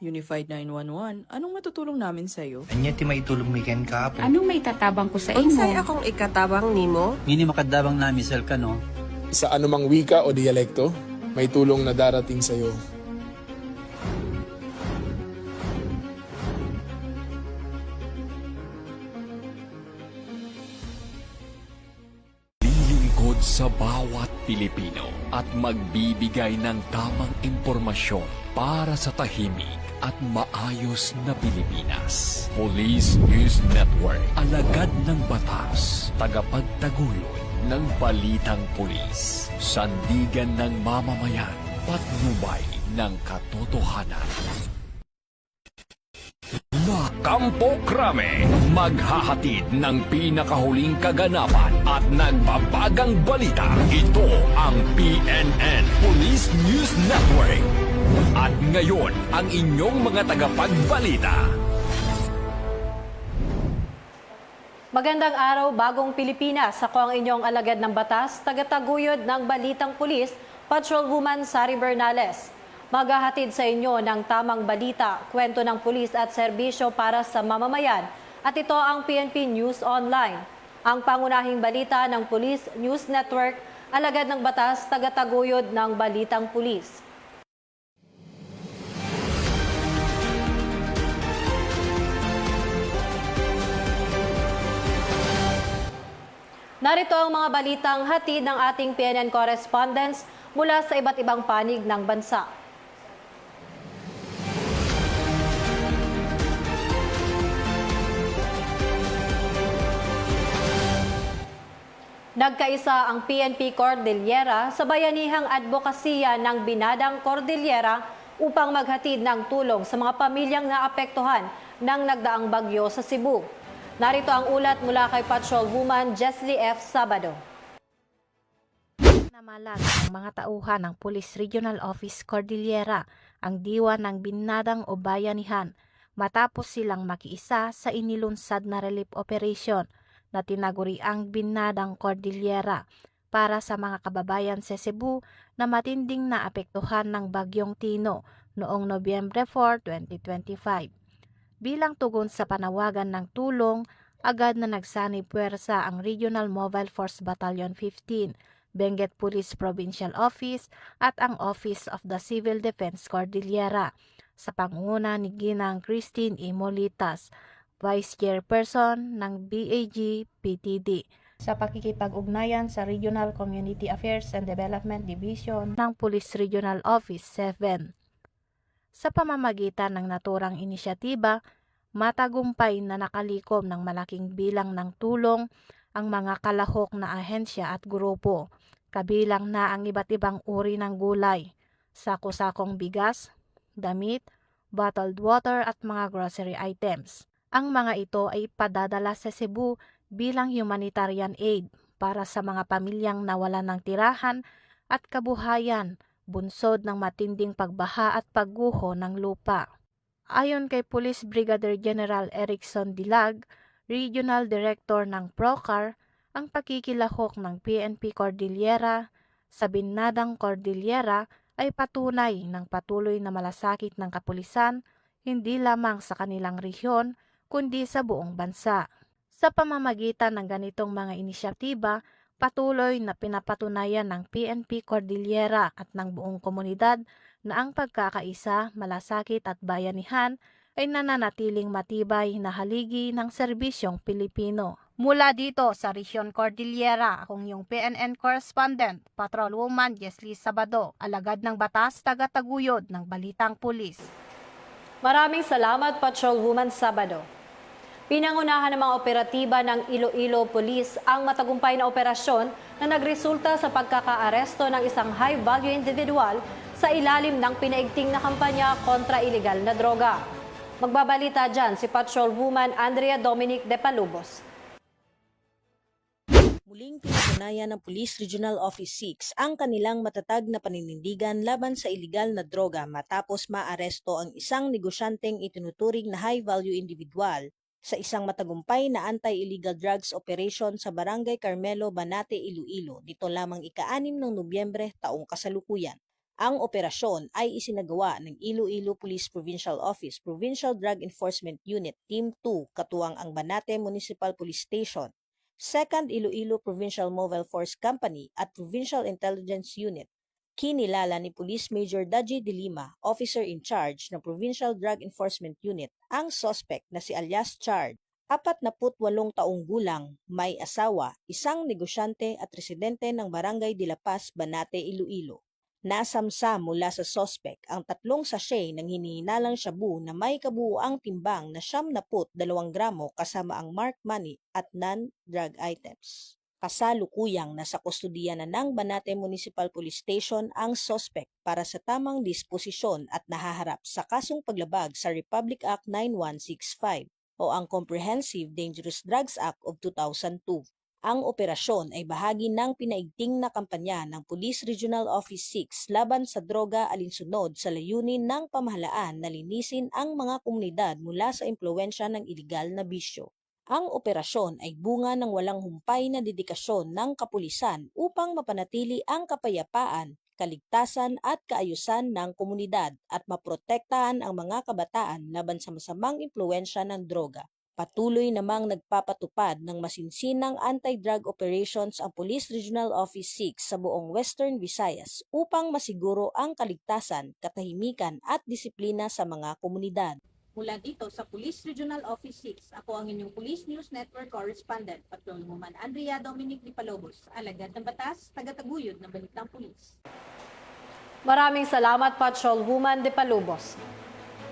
Unified 911, anong matutulong namin sa'yo? Anya ti maitulog mi ken kapo. Anong may tatabang ko sa Unsay imo? akong ikatabang nimo? Ngini makadabang namisal ka no? Sa anumang wika o dialekto, may tulong na darating sa iyo. Lilingkod sa bawat Pilipino at magbibigay ng tamang impormasyon para sa tahimik at maayos na Pilipinas. Police News Network, alagad ng batas, tagapagtaguyod ng balitang pulis, sandigan ng mamamayan, patnubay ng katotohanan. Na Kampo Krame, maghahatid ng pinakahuling kaganapan at nagbabagang balita. Ito ang PNN Police News Network. At ngayon, ang inyong mga tagapagbalita. Magandang araw, bagong Pilipinas. Ako ang inyong alagad ng batas, tagataguyod ng Balitang Pulis, Patrolwoman Sari Bernales. Maghahatid sa inyo ng tamang balita, kwento ng pulis at serbisyo para sa mamamayan. At ito ang PNP News Online. Ang pangunahing balita ng Police News Network, alagad ng batas, tagataguyod ng Balitang Pulis. Narito ang mga balitang hatid ng ating PNN correspondents mula sa iba't ibang panig ng bansa. Nagkaisa ang PNP Cordillera sa bayanihang advokasya ng Binadang Cordillera upang maghatid ng tulong sa mga pamilyang naapektuhan ng nagdaang bagyo sa Cebu. Narito ang ulat mula kay Patrolwoman Jesly F. Sabado. Namalag ang mga tauhan ng Police Regional Office Cordillera ang diwa ng Binadang o Bayanihan matapos silang makiisa sa inilunsad na relief operation na tinaguriang Binadang Cordillera para sa mga kababayan sa Cebu na matinding naapektuhan ng Bagyong Tino noong Nobyembre 4, 2025. Bilang tugon sa panawagan ng tulong, agad na nagsanib puwersa ang Regional Mobile Force Battalion 15, Benguet Police Provincial Office at ang Office of the Civil Defense Cordillera sa pangunguna ni Ginang Christine E. Molitas, Vice Chairperson ng BAG-PTD, sa pakikipag-ugnayan sa Regional Community Affairs and Development Division ng Police Regional Office 7. Sa pamamagitan ng naturang inisyatiba, matagumpay na nakalikom ng malaking bilang ng tulong ang mga kalahok na ahensya at grupo, kabilang na ang iba't ibang uri ng gulay, sako-sakong bigas, damit, bottled water at mga grocery items. Ang mga ito ay padadala sa Cebu bilang humanitarian aid para sa mga pamilyang nawalan ng tirahan at kabuhayan, bunsod ng matinding pagbaha at pagguho ng lupa. Ayon kay Police Brigadier General Erickson Dilag, Regional Director ng PROCAR, ang pakikilahok ng PNP Cordillera sa Binadang Cordillera ay patunay ng patuloy na malasakit ng kapulisan hindi lamang sa kanilang rehiyon kundi sa buong bansa. Sa pamamagitan ng ganitong mga inisyatiba, patuloy na pinapatunayan ng PNP Cordillera at ng buong komunidad na ang pagkakaisa, malasakit at bayanihan ay nananatiling matibay na haligi ng serbisyong Pilipino. Mula dito sa Region Cordillera, akong yung PNN correspondent, Patrolwoman Jesly Sabado, alagad ng batas, tagataguyod ng Balitang Pulis. Maraming salamat, Patrolwoman Sabado. Pinangunahan ng mga operatiba ng Iloilo Police ang matagumpay na operasyon na nagresulta sa pagkakaaresto ng isang high-value individual sa ilalim ng pinaigting na kampanya kontra iligal na droga. Magbabalita dyan si Patrolwoman Andrea Dominic de Palubos. Muling pinatunayan ng Police Regional Office 6 ang kanilang matatag na paninindigan laban sa iligal na droga matapos maaresto ang isang negosyanteng itinuturing na high-value individual sa isang matagumpay na anti-illegal drugs operation sa Barangay Carmelo, Banate, Iloilo, dito lamang ika-6 ng Nobyembre taong kasalukuyan. Ang operasyon ay isinagawa ng Iloilo Police Provincial Office Provincial Drug Enforcement Unit Team 2 katuwang ang Banate Municipal Police Station, 2nd Iloilo Provincial Mobile Force Company at Provincial Intelligence Unit. Kinilala ni Police Major Daji de Lima, Officer in Charge ng Provincial Drug Enforcement Unit, ang suspect na si alias Chard, 48 taong gulang, may asawa, isang negosyante at residente ng Barangay de la Paz, Banate, Iloilo. Nasamsa mula sa suspect ang 3 sachet ng hinihinalang shabu na may kabuuang timbang na 72 gramo kasama ang marked money at non-drug items. Kasalukuyang nasa kustudiya na ng Banate Municipal Police Station ang suspect para sa tamang disposisyon at nahaharap sa kasong paglabag sa Republic Act 9165 o ang Comprehensive Dangerous Drugs Act of 2002. Ang operasyon ay bahagi ng pinaigting na kampanya ng Police Regional Office 6 laban sa droga alinsunod sa layunin ng pamahalaan na linisin ang mga komunidad mula sa impluwensya ng iligal na bisyo. Ang operasyon ay bunga ng walang humpay na dedikasyon ng kapulisan upang mapanatili ang kapayapaan, kaligtasan at kaayusan ng komunidad at maprotektahan ang mga kabataan laban sa masamang impluwensya ng droga. Patuloy namang nagpapatupad ng masinsinang anti-drug operations ang Police Regional Office 6 sa buong Western Visayas upang masiguro ang kaligtasan, katahimikan at disiplina sa mga komunidad. Mula dito sa Police Regional Office 6, ako ang inyong Police News Network Correspondent, Patrolwoman Andrea Dominic Dipalobos, alagad ng batas, tagataguyod ng Balitang Pulis. Maraming salamat, Patrolwoman Dipalobos.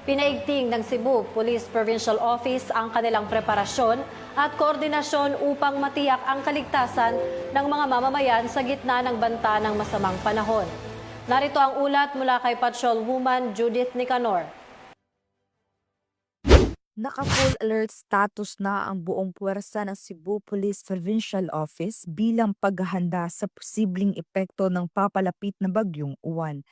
Pinaigting ng Cebu Police Provincial Office ang kanilang preparasyon at koordinasyon upang matiyak ang kaligtasan ng mga mamamayan sa gitna ng banta ng masamang panahon. Narito ang ulat mula kay Patrolwoman Judith Nicanor. Naka-full alert status na ang buong puwersa ng Cebu Police Provincial Office bilang paghahanda sa posibleng epekto ng papalapit na bagyong Uwan.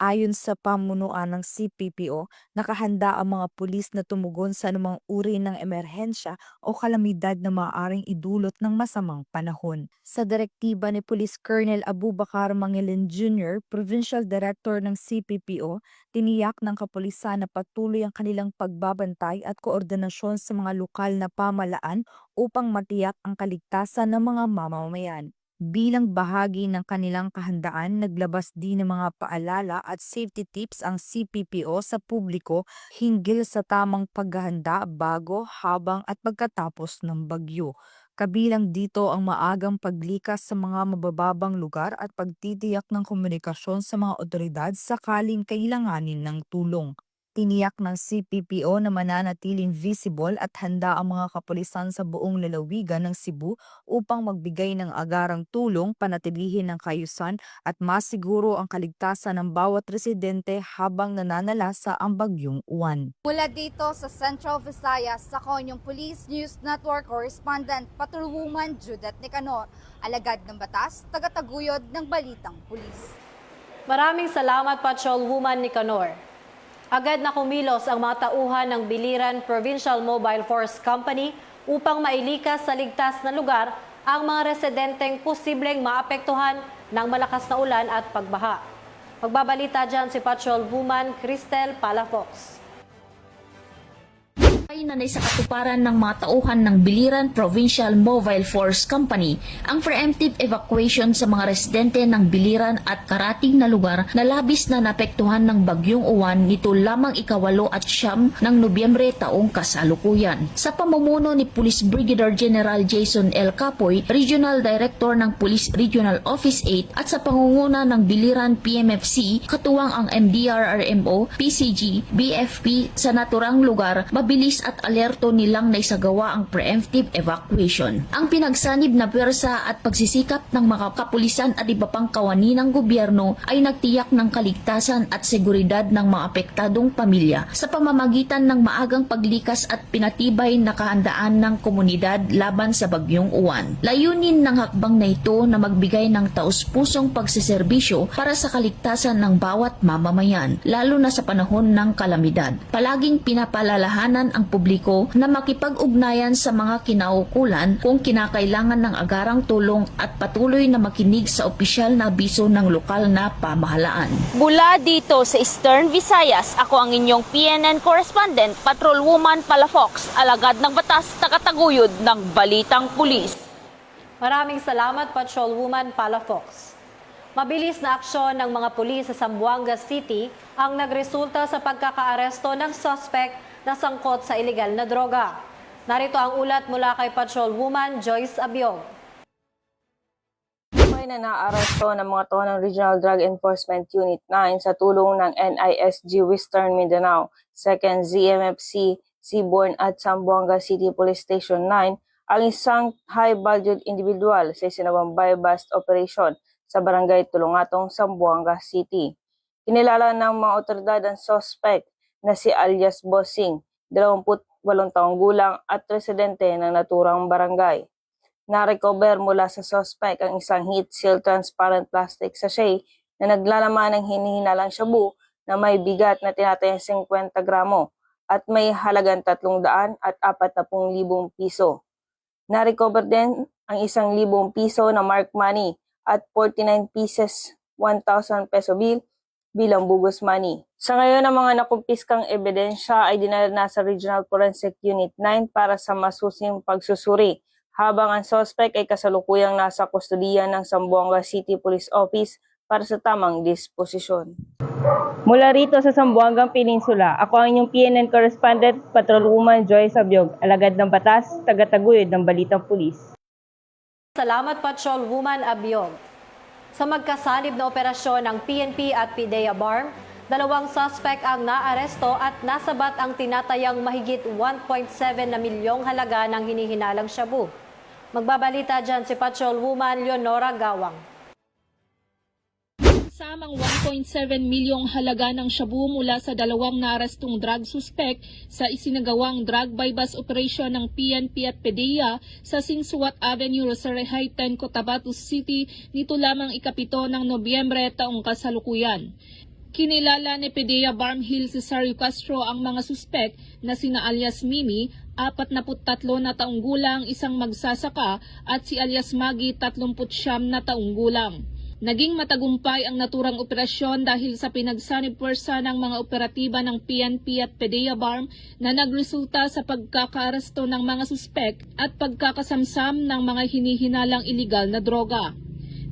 Ayon sa pamunuan ng CPPO, nakahanda ang mga pulis na tumugon sa anumang uri ng emerhensya o kalamidad na maaaring idulot ng masamang panahon. Sa direktiba ni Police Colonel Abubakar Mangilan Jr., Provincial Director ng CPPO, tiniyak ng kapulisan na patuloy ang kanilang pagbabantay at koordinasyon sa mga lokal na pamahalaan upang matiyak ang kaligtasan ng mga mamamayan. Bilang bahagi ng kanilang kahandaan, naglabas din ng mga paalala at safety tips ang CPPO sa publiko hinggil sa tamang paghahanda bago, habang at pagkatapos ng bagyo. Kabilang dito ang maagang paglikas sa mga mabababang lugar at pagtitiyak ng komunikasyon sa mga otoridad sakaling kailanganin ng tulong. Tiniyak ng CPPO na mananatiling visible at handa ang mga kapulisan sa buong lalawigan ng Cebu upang magbigay ng agarang tulong, panatilihin ang kaayusan at masiguro ang kaligtasan ng bawat residente habang nananalasa ang bagyong Uwan. Mula dito sa Central Visayas, ako inyong Police News Network Correspondent, Patrolwoman Judith Nicanor, alagad ng batas, tagataguyod ng Balitang Pulis. Maraming salamat, Patrolwoman Nicanor. Agad na kumilos ang mga tauhan ng Biliran Provincial Mobile Force Company upang mailikas sa ligtas na lugar ang mga residenteng posibleng maapektuhan ng malakas na ulan at pagbaha. Magbabalita dyan si Patrolwoman Cristel Palafox. Ay nanay sa katuparan ng mga tauhan ng Biliran Provincial Mobile Force Company ang preemptive evacuation sa mga residente ng Biliran at karating na lugar na labis na napektuhan ng bagyong Uwan nito lamang 8 at 9 ng Nobyembre taong kasalukuyan. Sa pamumuno ni Police Brigadier General Jason L. Capoy, Regional Director ng Police Regional Office 8 at sa pangunguna ng Biliran PMFC, katuwang ang MDRRMO, PCG, BFP sa naturang lugar, mabilis at alerto nilang naisagawa ang preemptive evacuation. Ang pinagsanib na pwersa at pagsisikap ng mga kapulisan at iba pang kawani ng gobyerno ay nagtiyak ng kaligtasan at seguridad ng mga apektadong pamilya sa pamamagitan ng maagang paglikas at pinatibay na kahandaan ng komunidad laban sa bagyong Uwan. Layunin ng hakbang na ito na magbigay ng taus-pusong pagseserbisyo para sa kaligtasan ng bawat mamamayan, lalo na sa panahon ng kalamidad. Palaging pinapalalahanan ang publiko na makipag-ugnayan sa mga kinaukulan kung kinakailangan ng agarang tulong at patuloy na makinig sa opisyal na abiso ng lokal na pamahalaan. Mula dito sa Eastern Visayas, ako ang inyong PNN correspondent, Patrolwoman Palafox, alagad ng batas, tagataguyod ng Balitang Pulis. Maraming salamat, Patrolwoman Palafox. Mabilis na aksyon ng mga pulis sa Zamboanga City ang nagresulta sa pagkakaaresto ng suspect na sangkot sa ilegal na droga. Narito ang ulat mula kay Patrolwoman Joyce Abiog. May na naaresto ng mga tao ng Regional Drug Enforcement Unit 9 sa tulong ng NISG Western Mindanao, 2nd ZMFC, Seabourn at Zamboanga City Police Station 9 ang isang high-valued individual sa isinawang buy-bust operation sa barangay Tulungatong, Zamboanga City. Kinilala ng mga otoridad ang suspect na si alias Bossing, 28 taong gulang at residente ng naturang barangay. Na-recover mula sa suspect ang isang heat-sealed transparent plastic sachet na naglalaman ng hinihinalang shabu na may bigat na tinatayang 50 gramo at may halagang 300 at 40,000 piso. Na-recover din ang 1,000 piso na mark money at 49 pieces 1,000 peso bill bilang bugos money. Sa ngayon, ang mga nakumpiskang ebidensya ay dinala na sa Regional Forensic Unit 9 para sa masusing pagsusuri, habang ang suspect ay kasalukuyang nasa kustudiya ng Zamboanga City Police Office para sa tamang disposisyon. Mula rito sa Zamboanga Peninsula, ako ang inyong PNN correspondent, Patrolwoman Joyce Abiog, alagad ng batas, tagataguyod ng Balitang Pulis. Salamat, Patrolwoman Abiog. Sa magkasanib na operasyon ng PNP at PDEA BARM, 2 suspect ang naaresto at nasabat ang tinatayang mahigit 1.7 na milyong halaga ng hinihinalang shabu. Magbabalita dyan si Patrolwoman Leonora Gawang. Samang 1.7 milyong halaga ng shabu mula sa 2 naarestong drug suspect sa isinagawang drug buy-bust operation ng PNP at PDEA sa Sinsuat Avenue, Rosario Heights, Cotabato City nito lamang 7 ng Nobyembre taong kasalukuyan. Kinilala ni PDEA BARM Hill Cesario Castro ang mga suspect na sina alias Mimi, 43 na taong gulang, isang magsasaka, at si alias Maggie, 39 na taong gulang. Naging matagumpay ang naturang operasyon dahil sa pinagsanib puwersa ng mga operatiba ng PNP at PDEA BARM na nagresulta sa pagkakaaresto ng mga suspek at pagkakasamsam ng mga hinihinalang iligal na droga.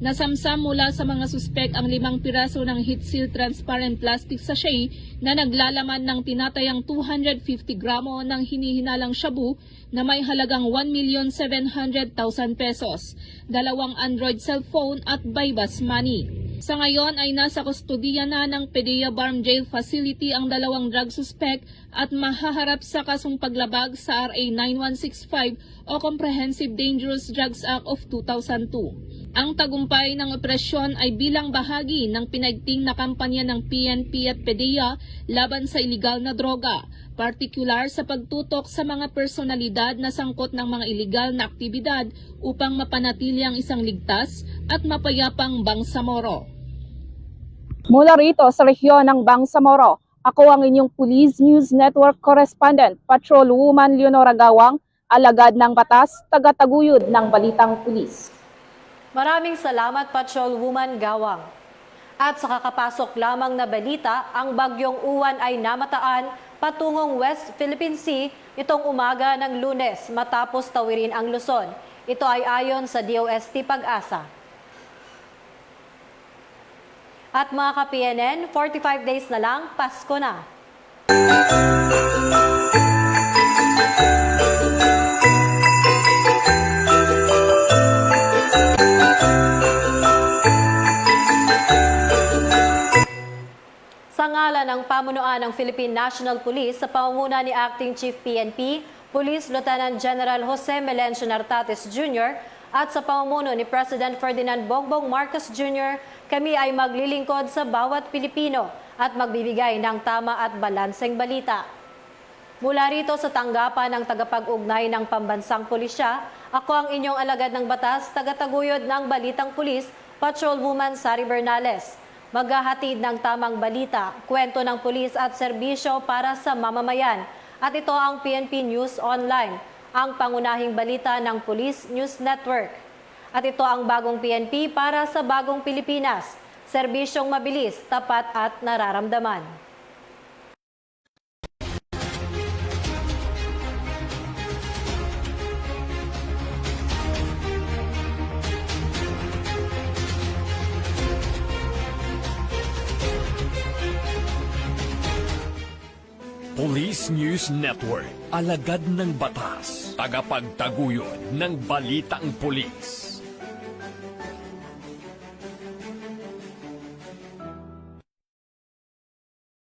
Nasamsam mula sa mga suspek ang 5 piraso ng heat-sealed transparent plastic sachet na naglalaman ng tinatayang 250 gramo ng hinihinalang shabu na may halagang 1,700,000 pesos, 2 Android cellphone at buy-bust money. Sa ngayon ay nasa kustudiya na ng PDEA BARM Jail Facility ang 2 drug suspect at mahaharap sa kasong paglabag sa RA 9165 o Comprehensive Dangerous Drugs Act of 2002. Ang tagumpay ng operasyon ay bilang bahagi ng pinaigting na kampanya ng PNP at PDEA laban sa iligal na droga, partikular sa pagtutok sa mga personalidad na sangkot ng mga iligal na aktibidad upang mapanatili ang isang ligtas at mapayapang Bangsamoro. Mula rito sa rehiyon ng Bangsamoro, ako ang inyong Police News Network correspondent, Patrolwoman Leonora Gawang, alagad ng batas, tagataguyod ng Balitang Pulis. Maraming salamat, Patrolwoman Gawang. At sa kakapasok lamang na balita, ang bagyong Uwan ay namataan patungong West Philippine Sea itong umaga ng Lunes matapos tawirin ang Luzon. Ito ay ayon sa DOST Pag-asa. At mga ka-PNN, 45 days na lang, Pasko na. Sa ngalan ng pamunuan ng Philippine National Police sa pangunguna ni Acting Chief PNP, Police Lieutenant General Jose Melencio Nartates Jr. at sa pamumuno ni President Ferdinand Bongbong Marcos Jr., kami ay maglilingkod sa bawat Pilipino at magbibigay ng tama at balanseng balita. Mula rito sa tanggapan ng tagapag-ugnay ng Pambansang Pulisya, ako ang inyong alagad ng batas, tagataguyod ng Balitang Pulis, Patrolwoman Sari Bernales. Maghahatid ng tamang balita, kwento ng pulis at serbisyo para sa mamamayan. At ito ang PNP News Online, ang pangunahing balita ng Police News Network. At ito ang bagong PNP para sa bagong Pilipinas. Serbisyong mabilis, tapat at nararamdaman. Police News Network, alagad ng batas, tagapagtaguyod ng balitang pulis.